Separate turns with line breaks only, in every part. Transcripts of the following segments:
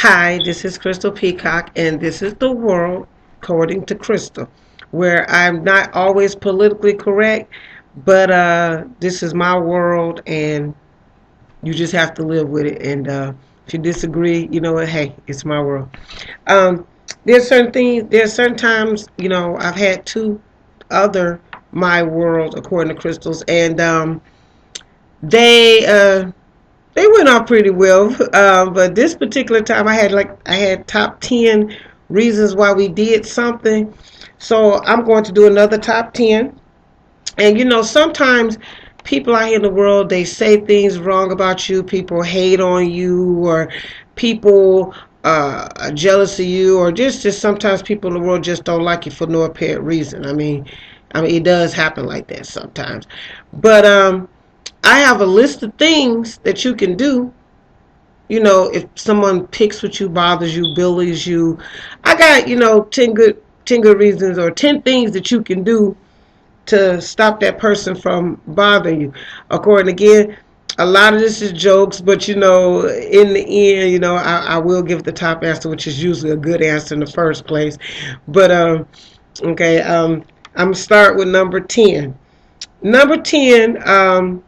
Hi, this is Crystal Peacock, and this is the world according to Crystal, where I'm not always politically correct, but this is my world, and you just have to live with it. And if you disagree, you know what? Hey, it's my world. Um, there's certain things. There's certain times. I've had two other my world according to Crystals, and they they went off pretty well, but this particular time I had top 10 reasons why we did something. So I'm going to do another top 10. And sometimes people out here in the world, they say things wrong about you. People hate on you, or people are jealous of you, or just sometimes people in the world just don't like you for no apparent reason. I mean it does happen like that sometimes. But I have a list of things that you can do. If someone picks with you, bothers you, bullies you, I got 10 good reasons, or 10 things that you can do to stop that person from bothering you. According, again, a lot of this is jokes, but in the end, I will give the top answer, which is usually a good answer in the first place. But okay, I'm gonna start with number 10. Number 10.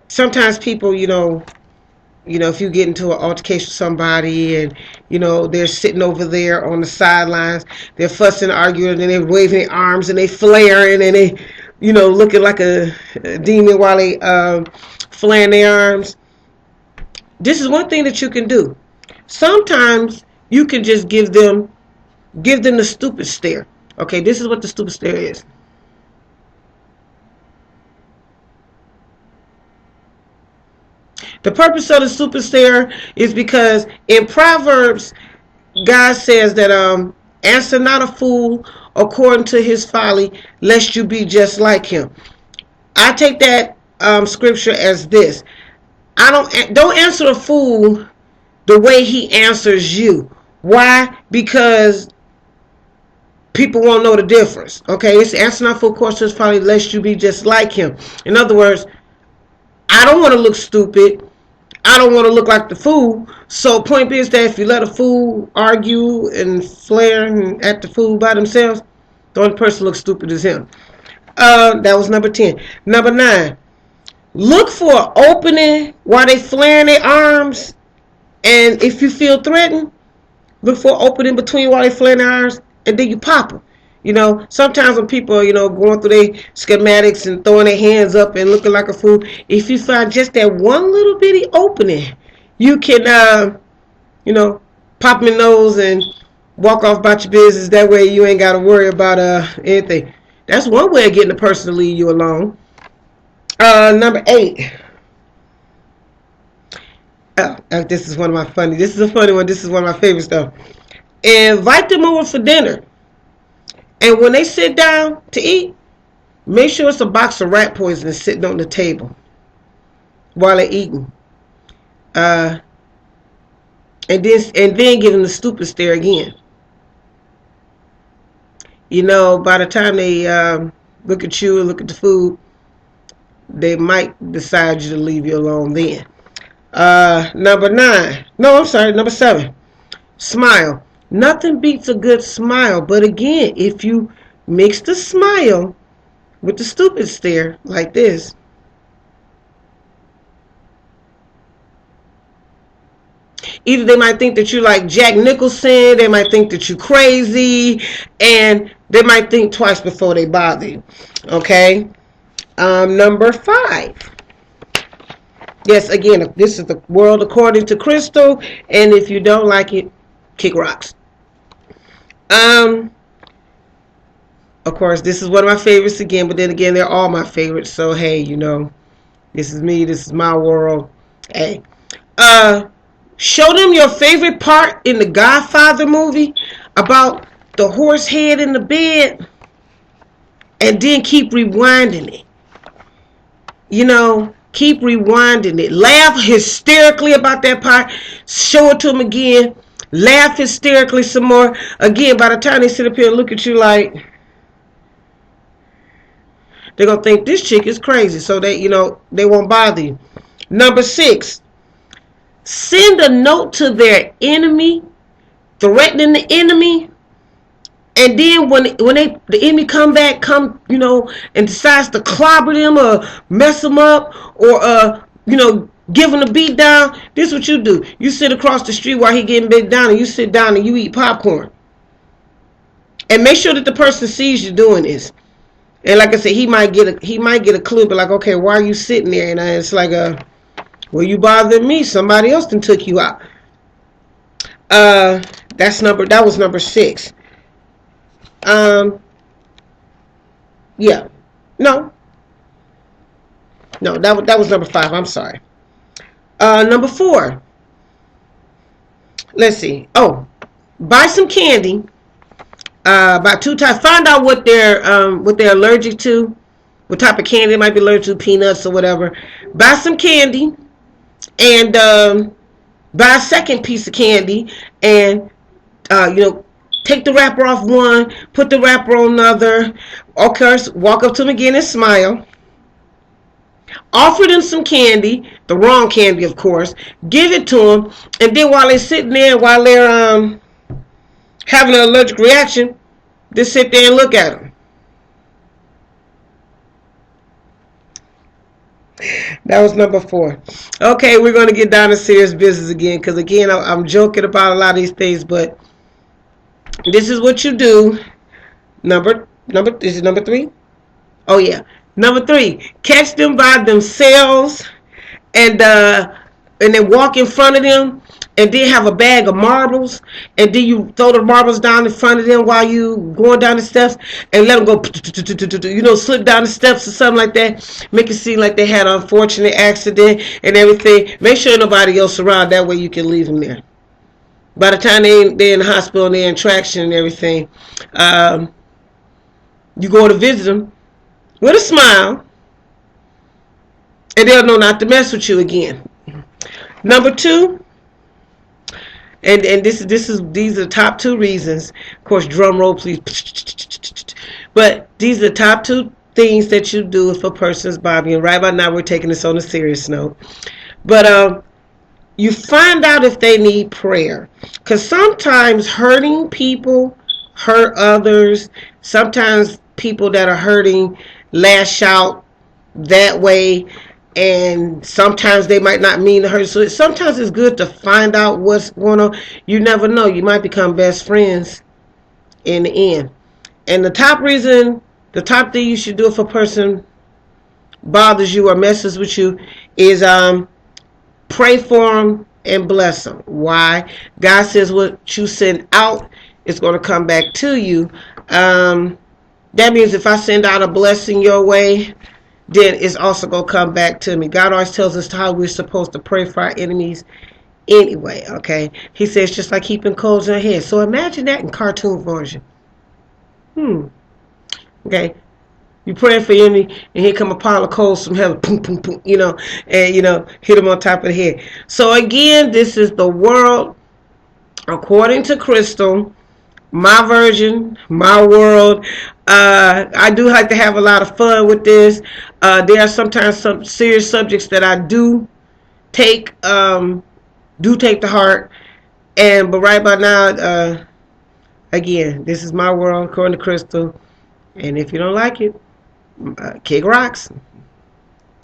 Sometimes people, if you get into an altercation with somebody, and they're sitting over there on the sidelines, they're fussing, arguing, and they're waving their arms, and they flaring, and they looking like a demon while they flaring their arms. This is one thing that you can do. Sometimes you can just give them the stupid stare. Okay, this is what the stupid stare is. The purpose of the stupid stare is because in Proverbs, God says that answer not a fool according to his folly, lest you be just like him. I take that scripture as this: I don't answer a fool the way he answers you. Why? Because people won't know the difference. Okay, it's answer not a fool according to his folly, lest you be just like him. In other words, I don't want to look stupid. I don't want to look like the fool. So point is that if you let a fool argue and flare and act the fool by themselves, the only person looks stupid is him. That was number 10. Number 9. Look for an opening while they flaring their arms. And if you feel threatened, look for an opening between while they flaring their arms, and then you pop them. Sometimes when people are, going through their schematics and throwing their hands up and looking like a fool, if you find just that one little bitty opening, you can, pop them in the nose and walk off about your business. That way you ain't got to worry about anything. That's one way of getting the person to leave you alone. Number 8. This is one of my funny. This is a funny one. This is one of my favorite stuff. Invite them over for dinner. And when they sit down to eat, make sure it's a box of rat poison sitting on the table while they're eating. And then give them the stupid stare again. By the time they look at you and look at the food, they might decide to leave you alone then. Number 9. No, I'm sorry. Number 7. Smile. Nothing beats a good smile. But again, if you mix the smile with the stupid stare like this, either they might think that you're like Jack Nicholson, they might think that you're crazy, and they might think twice before they bother you. Okay? Number 5. Yes, again, this is the world according to Crystal, and if you don't like it, kick rocks. Of course, this is one of my favorites again, but then again, they're all my favorites. So hey, this is me. This is my world. Hey, show them your favorite part in the Godfather movie about the horse head in the bed, and then keep rewinding it. Keep rewinding it. Laugh hysterically about that part. Show it to them again. Laugh hysterically some more. Again, by the time they sit up here and look at you like, they're going to think this chick is crazy. So they won't bother you. Number 6. send a note to their enemy, threatening the enemy, and then when the enemy come and decides to clobber them or mess them up or give him a beat down, this is what you do. You sit across the street while he getting beat down, and you sit down and you eat popcorn. And make sure that the person sees you doing this. And like I said, he might get a clue, but like, okay, why are you sitting there? And it's like, well, you bothering me. Somebody else done took you out. That was number 6. Yeah. No, that was number 5. I'm sorry. Number 4. Let's see. Oh, buy some candy. About 2 times. Find out what they're allergic to. What type of candy they might be allergic to, peanuts or whatever. Buy some candy, and buy a second piece of candy, and take the wrapper off one, put the wrapper on another. Okay, walk up to them again and smile. Offer them some candy, the wrong candy, of course. Give it to them, and then while they're sitting there, while they're having an allergic reaction, just sit there and look at them. That was number 4. Okay, we're going to get down to serious business again, because again, I'm joking about a lot of these things, but this is what you do. Is it number 3? Oh yeah, number 3. Catch them by themselves, and then walk in front of them, and then have a bag of marbles, and then you throw the marbles down in front of them while you going down the steps, and let them go, slip down the steps or something like that. Make it seem like they had an unfortunate accident and everything. Make sure nobody else around. That way you can leave them there. By the time they're in the hospital and they're in traction and everything, you go to visit them with a smile, and they'll know not to mess with you again. Number 2. And these are the top 2 reasons. Of course, drum roll, please. But these are the top 2 things that you do if a person's bothering you. Right about now, we're taking this on a serious note. But you find out if they need prayer. Because sometimes hurting people hurt others. Sometimes people that are hurting lash out that way. And sometimes they might not mean to hurt. So sometimes it's good to find out what's going on. You never know. You might become best friends in the end. And the top thing you should do if a person bothers you or messes with you is pray for them and bless them. Why? God says what you send out is going to come back to you. That means if I send out a blessing your way, then it's also going to come back to me. God always tells us how we're supposed to pray for our enemies anyway, okay? He says just like keeping coals in our head. So imagine that in cartoon version. Okay? You praying for your enemy, and here come a pile of coals from heaven, boom, boom, boom, and, hit them on top of the head. So again, this is the world according to Crystal. My version, my world. I do like to have a lot of fun with this. There are sometimes some serious subjects that I do take to heart. But right by now, again, this is my world according to Crystal. And if you don't like it, kick rocks.